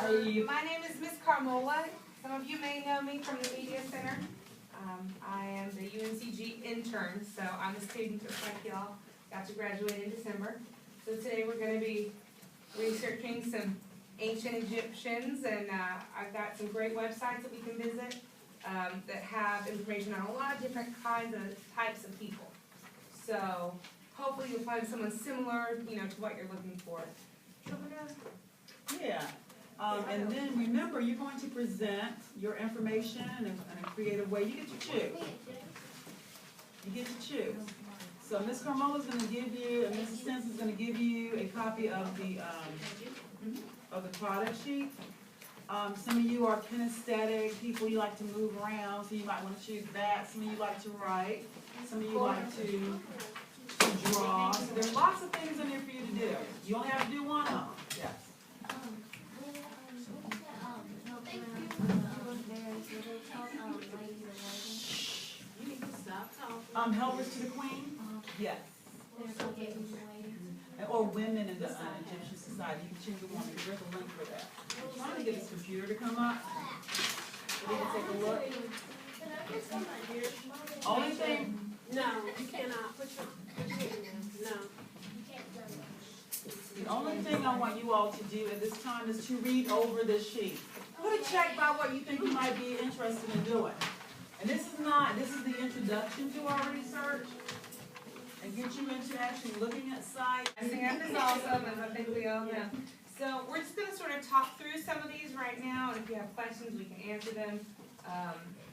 My name is Miss Carmola. Some of you may know me from the Media Center. I am the UNCG intern, so I'm a student just like y'all. Got to graduate in December. So today we're going to be researching some ancient Egyptians, and I've got some great websites that we can visit that have information on a lot of different types of people. So hopefully you'll find someone similar, to what you're looking for. Yeah, and then remember, you're going to present your information in a creative way. You get to choose. You get to choose. So Ms. Carmola is going to give you, and Mrs. Stinson is going to give you a copy of the product sheet. Some of you are kinesthetic people. You like to move around, so you might want to choose that. Some of you like to write. Some of you like to draw. So there's lots of things in there for you to do. You only have to do one of them. Yes. You need to stop talking. Helpers to the Queen? Yes. Or women in the Egyptian society. You can choose the one because there's a link for that. I'm trying to get this computer to come up. So we can take a look. Only thing. No, you cannot. Put your hand in. No. The only thing I want you all to do at this time is to read over this sheet. Put a check by what you think you might be interested in doing. And this is the introduction to our research. And get you into actually looking at sites. Dressing up is awesome, as I think we all know. So we're just going to sort of talk through some of these right now, and if you have questions, we can answer them.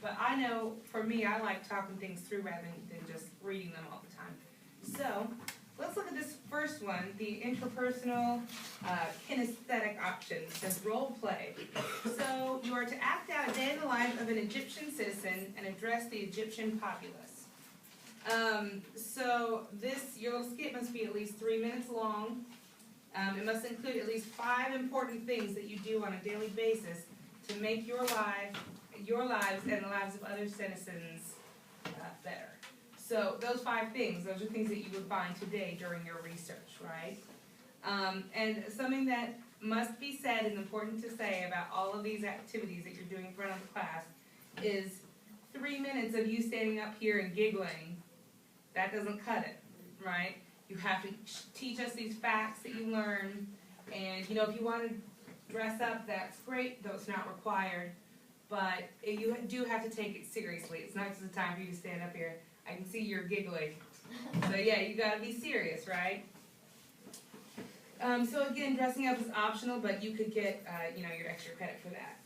But I know, for me, I like talking things through rather than just reading them all the time. So let's look at this first one, the interpersonal kinesthetic option. It says role play. So you are to act out a day in the life of an Egyptian citizen and address the Egyptian populace. So your little skit must be at least 3 minutes long. It must include at least 5 important things that you do on a daily basis to make your lives and the lives of other citizens better. So those 5 things, those are things that you would find today during your research, right? And something that must be said and important to say about all of these activities that you're doing in front of the class is 3 minutes of you standing up here and giggling, that doesn't cut it, right? You have to teach us these facts that you learn, and if you want to dress up, that's great, though it's not required, but you do have to take it seriously. It's not just a time for you to stand up here. I can see you're giggling. So yeah, you gotta be serious, right? So again, dressing up is optional, but you could get, your extra credit for that.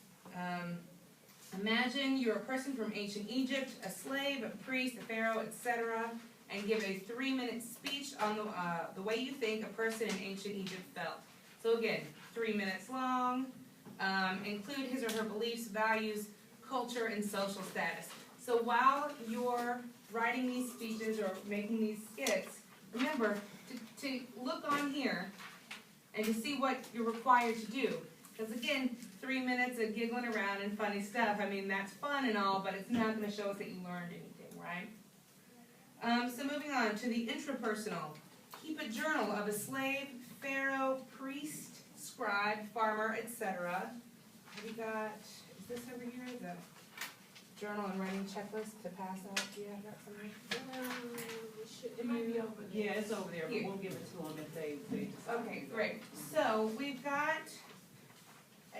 Imagine you're a person from ancient Egypt, a slave, a priest, a pharaoh, etc., and give a 3-minute speech on the way you think a person in ancient Egypt felt. So again, 3 minutes long. Include his or her beliefs, values, culture, and social status. So while you're writing these speeches or making these skits, remember to look on here and to see what you're required to do. Because again, 3 minutes of giggling around and funny stuff, that's fun and all, but it's not going to show us that you learned anything, right? So moving on to the intrapersonal. Keep a journal of a slave, pharaoh, priest, scribe, farmer, etc. Have you got, is this over here, the journal and writing checklist to pass out? Do you have that somewhere? It might be over there. Yeah, it's over there, but we'll give it to them if they decide. Okay, great. So we've got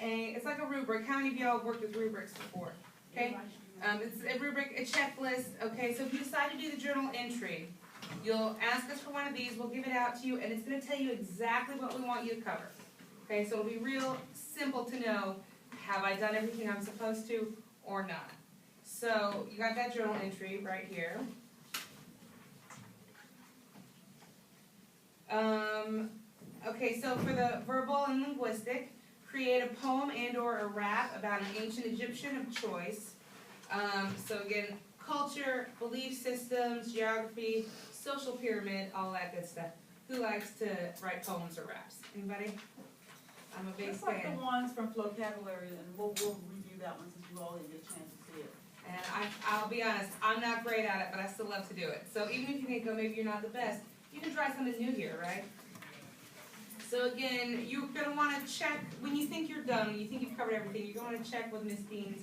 it's like a rubric. How many of y'all have worked with rubrics before? Okay. It's a rubric, a checklist. Okay, so if you decide to do the journal entry, you'll ask us for one of these, we'll give it out to you, and it's going to tell you exactly what we want you to cover. Okay, so it'll be real simple to know, have I done everything I'm supposed to or not? So you got that journal entry right here. Okay, so for the verbal and linguistic, create a poem and or a rap about an ancient Egyptian of choice. So again, culture, belief systems, geography, social pyramid, all that good stuff. Who likes to write poems or raps? Anybody? I'm a big It's fan. like the ones from Vocabulary, and we'll review that one since you all didn't get a chance to see it. And I'll be honest, I'm not great at it, but I still love to do it. So even if you think, oh, maybe you're not the best, you can try something new here, right? So So again, you're gonna wanna check, when you think you're done, when you think you've covered everything, you're gonna check with Ms. Deans,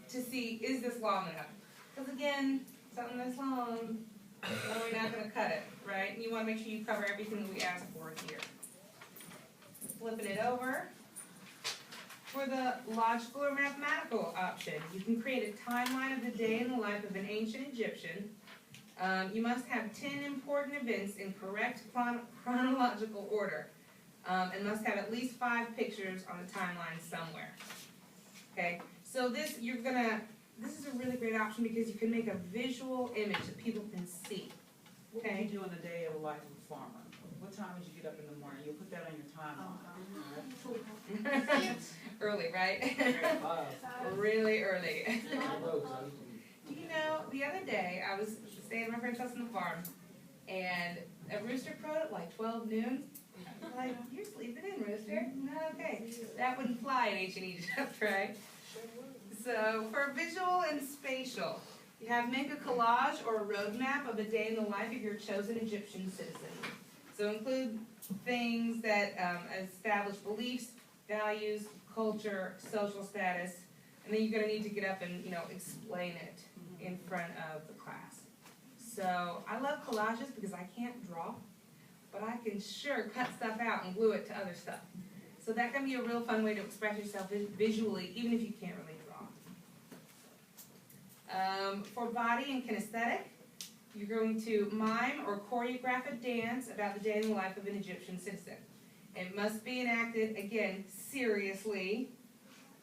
to see, is this long enough? Because again, something that's long, well, we're not gonna cut it, right? And you wanna make sure you cover everything that we asked for here. Flipping it over. For the logical or mathematical option, you can create a timeline of the day in the life of an ancient Egyptian. You must have 10 important events in correct chronological order, and must have at least 5 pictures on the timeline somewhere. Okay, so this is a really great option because you can make a visual image that people can see. What would you do in the day of the life of a farmer? What time would you get up in the morning? You'll put that on your timeline. Early, right? Really early. You know, the other day I was staying at my friend's house on the farm, and a rooster crowed at like 12 noon. I'm like, you're sleeping in, rooster? No, okay. That wouldn't fly in ancient Egypt, right? So for visual and spatial, you have make a collage or a roadmap of a day in the life of your chosen Egyptian citizen. So include things that establish beliefs, values, culture, social status, and then you're going to need to get up and, explain it in front of the class. So I love collages because I can't draw, but I can sure cut stuff out and glue it to other stuff. So that can be a real fun way to express yourself visually, even if you can't really draw. For body and kinesthetic, you're going to mime or choreograph a dance about the day in the life of an Egyptian citizen. It must be enacted, again, seriously,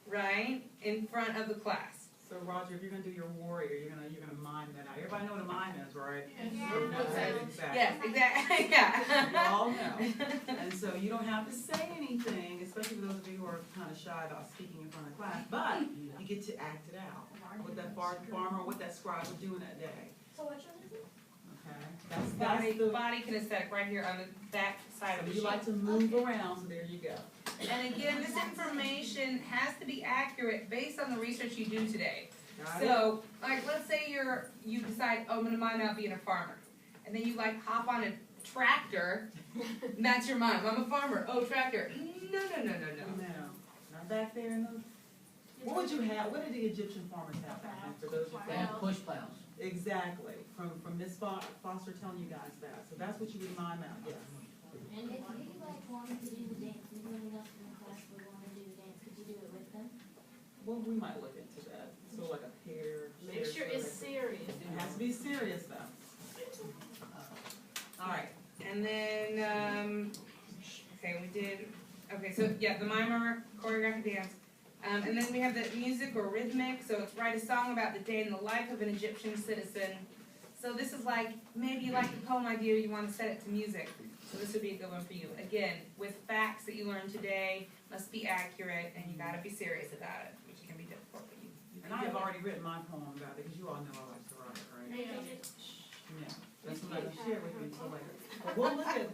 right, in front of the class. So Roger, if you're gonna do your warrior, you're gonna mime that out. Everybody know what a mime is, right? Exactly. Yes, exactly. Yeah. You all know. And so you don't have to say anything, especially for those of you who are kind of shy about speaking in front of the class, but you get to act it out. What that farmer or what that scribe would do in that day. So which one is it? Okay. That's body kinesthetic right here on the back side of the you sheet. like to move around, so there you go. And again, this information has to be accurate based on the research you do today. Got it? So, like, let's say you decide, oh, I'm gonna mind out being a farmer, and then you hop on a tractor. And that's your mind. I'm a farmer. Oh, tractor. No. No. Not back there in those. What would you have? What did the Egyptian farmers have back then? For those They have push plows. Exactly. From Miss Foster telling you guys that. So that's what you would mime out. Yes. And if you wanted to do the dance, and anyone else in the class would want to do the dance, could you do it with them? Well, we might look into that. So like a pair. Make sure it's serious. It has to be serious though. All right. And then, so yeah, the mimer, choreographic dance. And then we have the music or rhythmic, so it's write a song about the day in the life of an Egyptian citizen. So this is like, maybe you like the poem idea, you want to set it to music. So this would be a good one for you. Again, with facts that you learned today, must be accurate, and you gotta be serious about it, which can be difficult for you. And I have already written my poem about it because you all know I like to write, right? Yeah. That's what I'm going to share with you until later. But we'll look at,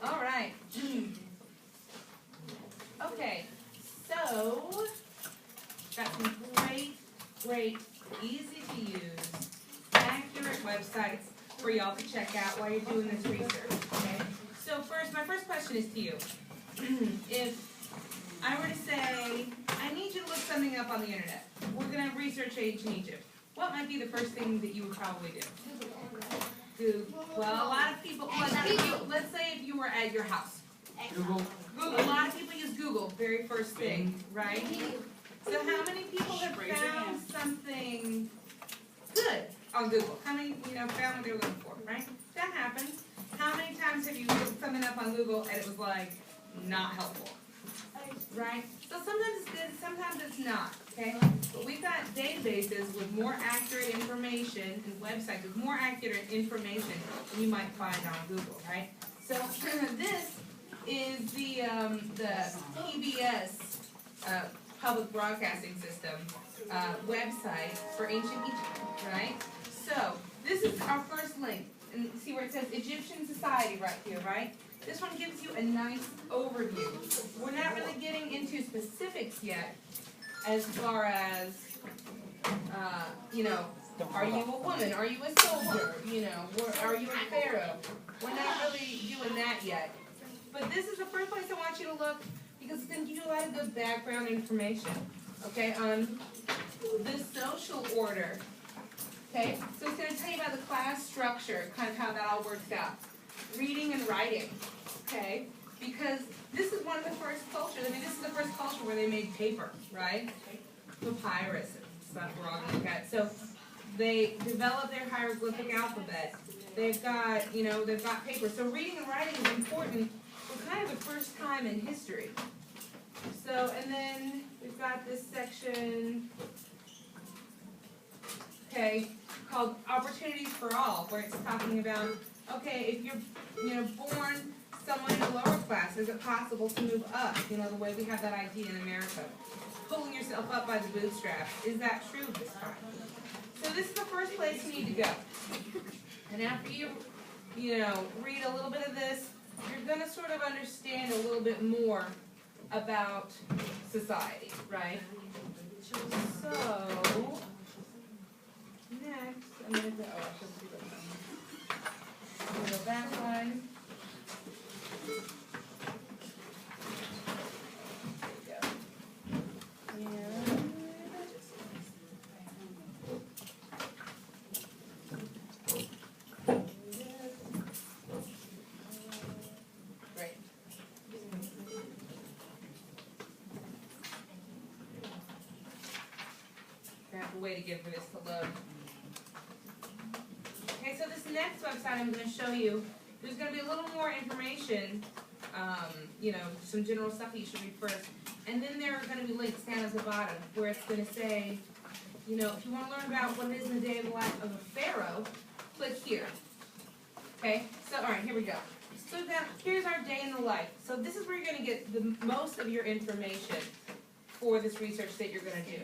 All right. Okay, so got some great, easy to use, accurate websites for y'all to check out while you're doing this research, okay? So my first question is to you. If I were to say, I need you to look something up on the internet, we're gonna research ancient Egypt, what might be the first thing that you would probably do? Google. Well, a lot of people, let's say if you were at your house. Google. Google, a lot of people use Google, very first thing, right? So how many people have found something good on Google? How many, found what they were looking for, right? That happens. How many times have you looked something up on Google and it was not helpful? Right? So sometimes it's good, sometimes it's not, okay? But we've got databases with more accurate information and websites with more accurate information than you might find on Google, right? So this is the PBS Public Broadcasting System website for ancient Egypt, right? So this is our first link. And see where it says Egyptian Society right here, right? This one gives you a nice overview. We're not really getting into specifics yet as far as, are you a woman? Are you a soldier? Are you a pharaoh? We're not really doing that yet. But this is the first place I want you to look because it's going to give you a lot of good background information, okay, on the social order. Okay, so it's going to tell you about the class structure, kind of how that all works out. Reading and writing, okay, because this is one of the first cultures. I mean, this is the first culture where they made paper, right? Papyrus and stuff we're all going to look at. So they developed their hieroglyphic alphabet. They've got, they've got paper. So reading and writing is important for kind of the first time in history. So, and then we've got this section, okay, called Opportunities for All, where it's talking about, okay, if you're, born someone in the lower class, is it possible to move up? The way we have that idea in America. Pulling yourself up by the bootstraps. Is that true this time? So this is the first place you need to go. And after you, read a little bit of this, you're going to sort of understand a little bit more about society, right? So, next, I'm going to go, I should do that. I'm going to go back one. There we go. And great. I have to wait again for this to load. Okay, so this next website I'm going to show you, there's going to be a little more information, some general stuff that you should read first. And then there are going to be links down at the bottom where it's going to say, if you want to learn about what it is in the day of the life of a pharaoh, click here. Okay, so all right, here we go. So now, here's our day in the life. So this is where you're going to get the most of your information for this research that you're going to do.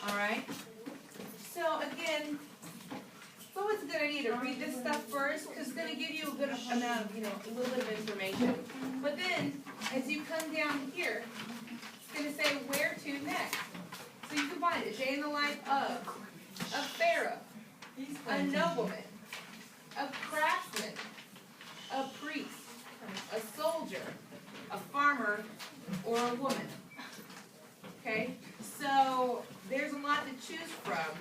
All right? So again, it's always a good idea to read this stuff first because it's going to give you a good amount of, a little bit of information. But then, as you come down here, it's going to say where to next. So you can find a day in the life of a pharaoh, a nobleman, a craftsman, a priest, a soldier, a farmer, or a woman. Okay? So there's a lot to choose from.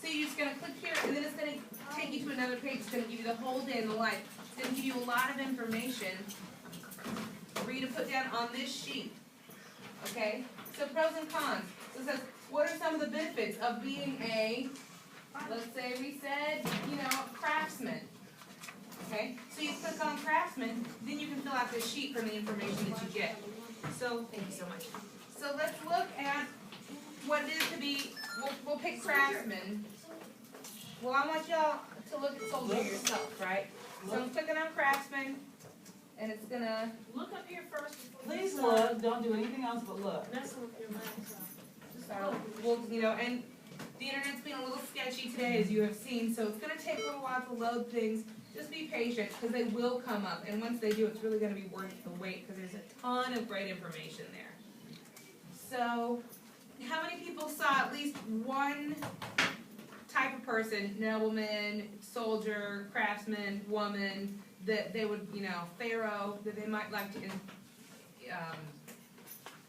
So you're just going to click here, and then it's going to take you to another page. It's going to give you the whole day in the life. It's going to give you a lot of information for you to put down on this sheet. Okay? So pros and cons. So it says, what are some of the benefits of being a, let's say we said, craftsman. Okay? So you click on craftsman, then you can fill out this sheet from the information that you get. So, thank you so much. So let's look at what it is to be, we'll pick craftsman. Well, I want y'all to look at soldier yourself, right? So I'm clicking on craftsman, and it's gonna, Look up here first. Please look, don't do anything else but look. Messing with your laptop. and the internet's been a little sketchy today, as you have seen, so it's gonna take a little while to load things. Just be patient, because they will come up, and once they do, it's really gonna be worth the wait, because there's a ton of great information there. So, how many people saw at least one type of person, nobleman, soldier, craftsman, woman, that they would, pharaoh, that they might like to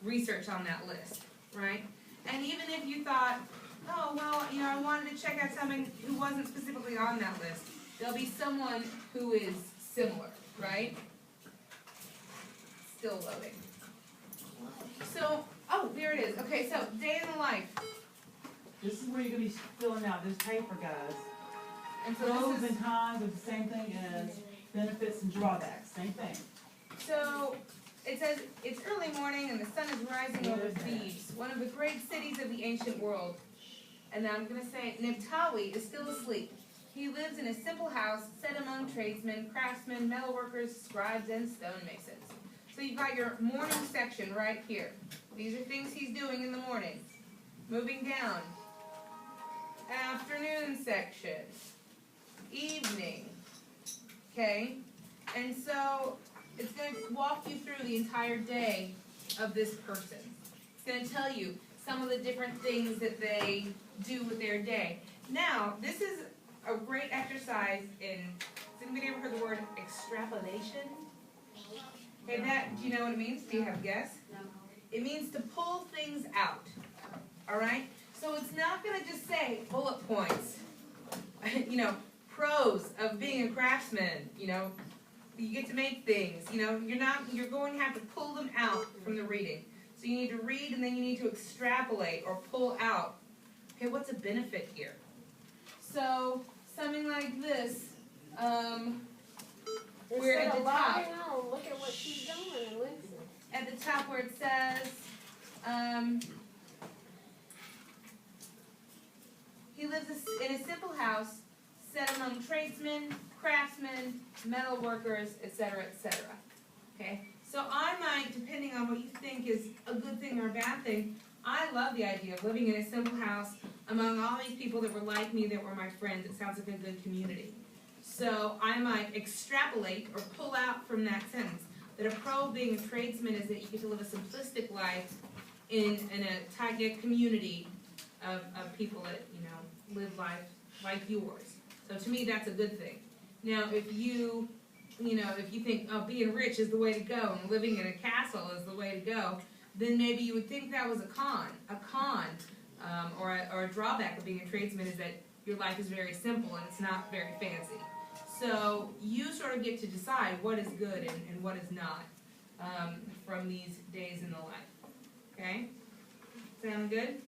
research on that list, right? And even if you thought, oh, well, I wanted to check out someone who wasn't specifically on that list, there'll be someone who is similar, right? Still loading. So, oh, there it is. Okay, so day in the life. This is where you're going to be filling out this paper, guys. And so Pros this is, and cons are the same thing as benefits and drawbacks, same thing. so it says, it's early morning and the sun is rising over Thebes, one of the great cities of the ancient world. And now I'm going to say, Naphtali is still asleep. He lives in a simple house set among tradesmen, craftsmen, metalworkers, scribes, and stonemasons. So you've got your morning section right here. These are things he's doing in the morning. Moving down. Afternoon section. Evening. Okay? And so it's going to walk you through the entire day of this person. It's going to tell you some of the different things that they do with their day. Now, this is a great exercise in, has anybody ever heard the word extrapolation? Okay, that, do you know what it means? Do you have a guess? No. It means to pull things out, all right? So it's not gonna just say bullet points, you know, pros of being a craftsman, you know, you get to make things, you know, you're going to have to pull them out from the reading. So you need to read and then you need to extrapolate or pull out, okay, what's a benefit here? So, something like this, we're at Instead the of top. logging on, look at what she's doing and listen. At the top where it says, he lives in a simple house set among tradesmen, craftsmen, metal workers, etc., etc. Okay? So I might, depending on what you think is a good thing or a bad thing, I love the idea of living in a simple house among all these people that were like me, that were my friends. It sounds like a good community. So I might extrapolate or pull out from that sentence that a pro of being a tradesman is that you get to live a simplistic life in a tight-knit community of people that, you know, live life like yours. So to me, that's a good thing. Now, if you think, oh, being rich is the way to go and living in a castle is the way to go, then maybe you would think that was a con. Or a drawback of being a tradesman is that your life is very simple and it's not very fancy. So you sort of get to decide what is good and what is not from these days in the life. Okay? Sound good?